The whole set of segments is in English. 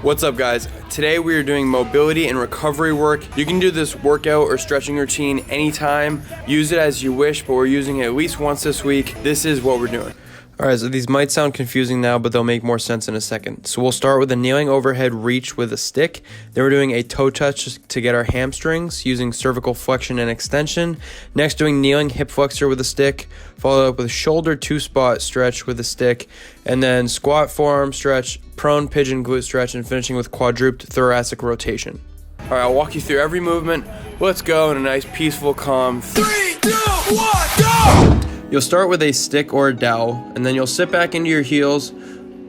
What's up, guys? Today we are doing mobility and recovery work. You can do this workout or stretching routine anytime. Use it as you wish, but we're using it at least once this week. This is what we're doing. Alright, so these might sound confusing now, but they'll make more sense in a second. So we'll start with a kneeling overhead reach with a stick. Then we're doing a toe touch to get our hamstrings using cervical flexion and extension. Next, doing kneeling hip flexor with a stick, followed up with shoulder two-spot stretch with a stick, and then squat forearm stretch, prone pigeon glute stretch, and finishing with quadruped thoracic rotation. Alright, I'll walk you through every movement. Let's go in a nice, peaceful, calm 3, 2, 1, go! You'll start with a stick or a dowel, and then you'll sit back into your heels,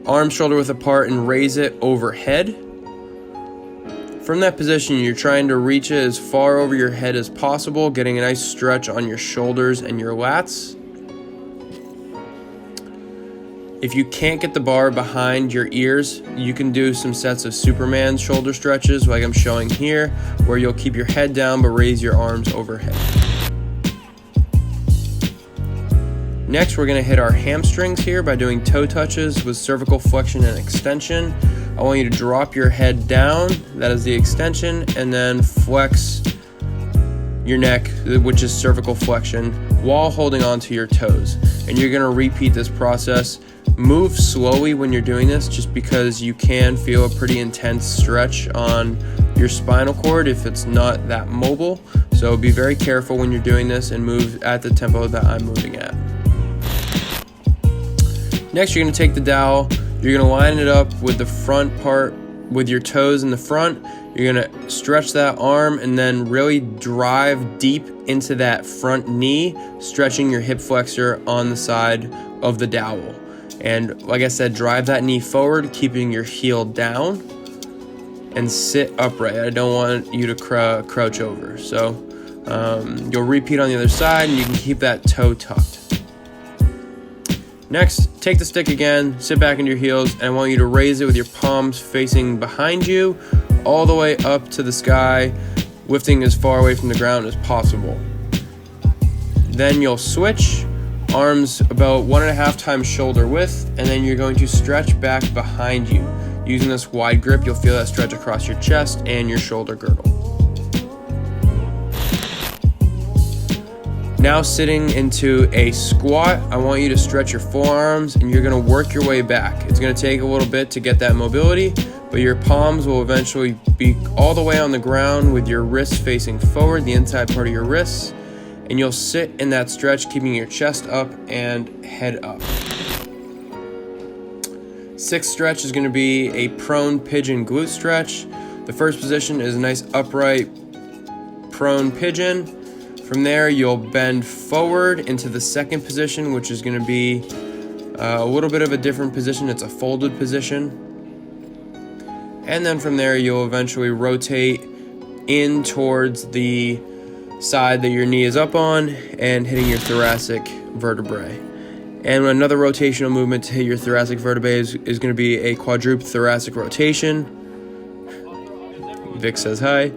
arms shoulder width apart, and raise it overhead. From that position, you're trying to reach it as far over your head as possible, getting a nice stretch on your shoulders and your lats. If you can't get the bar behind your ears, you can do some sets of Superman shoulder stretches like I'm showing here, where you'll keep your head down but raise your arms overhead. Next, we're going to hit our hamstrings here by doing toe touches with cervical flexion and extension. I want you to drop your head down, that is the extension, and then flex your neck, which is cervical flexion, while holding onto your toes. And you're going to repeat this process. Move slowly when you're doing this, just because you can feel a pretty intense stretch on your spinal cord if it's not that mobile. So be very careful when you're doing this and move at the tempo that I'm moving at. Next, you're going to take the dowel, you're going to line it up with the front part with your toes in the front. You're going to stretch that arm and then really drive deep into that front knee, stretching your hip flexor on the side of the dowel. And like I said, drive that knee forward, keeping your heel down, and sit upright. I don't want you to crouch over. So you'll repeat on the other side, and you can keep that toe tucked. Next, take the stick again, sit back into your heels, and I want you to raise it with your palms facing behind you, all the way up to the sky, lifting as far away from the ground as possible. Then you'll switch, arms about 1.5 times shoulder width, and then you're going to stretch back behind you. Using this wide grip, you'll feel that stretch across your chest and your shoulder girdle. Now sitting into a squat, I want you to stretch your forearms and you're going to work your way back. It's going to take a little bit to get that mobility, but your palms will eventually be all the way on the ground with your wrists facing forward, the inside part of your wrists, and you'll sit in that stretch, keeping your chest up and head up. Sixth stretch is going to be a prone pigeon glute stretch. The first position is a nice upright prone pigeon. From there, you'll bend forward into the second position, which is going to be a little bit of a different position. It's a folded position. And then from there, you'll eventually rotate in towards the side that your knee is up on and hitting your thoracic vertebrae. And another rotational movement to hit your thoracic vertebrae is going to be a quadruped thoracic rotation. Vic says hi.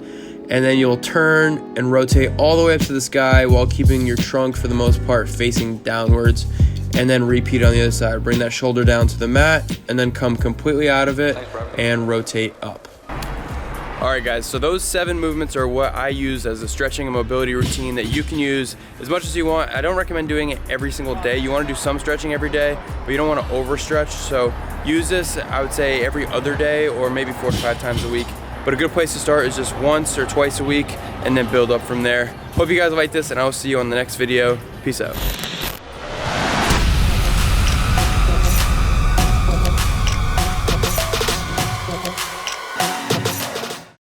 And then you'll turn and rotate all the way up to the sky while keeping your trunk, for the most part, facing downwards. And then repeat on the other side. Bring that shoulder down to the mat and then come completely out of it and rotate up. Alright guys, so those 7 movements are what I use as a stretching and mobility routine that you can use as much as you want. I don't recommend doing it every single day. You want to do some stretching every day, but you don't want to overstretch. So use this, I would say, every other day or maybe 4 to 5 times a week. But a good place to start is just once or twice a week and then build up from there. Hope you guys like this, and I will see you on the next video. Peace out.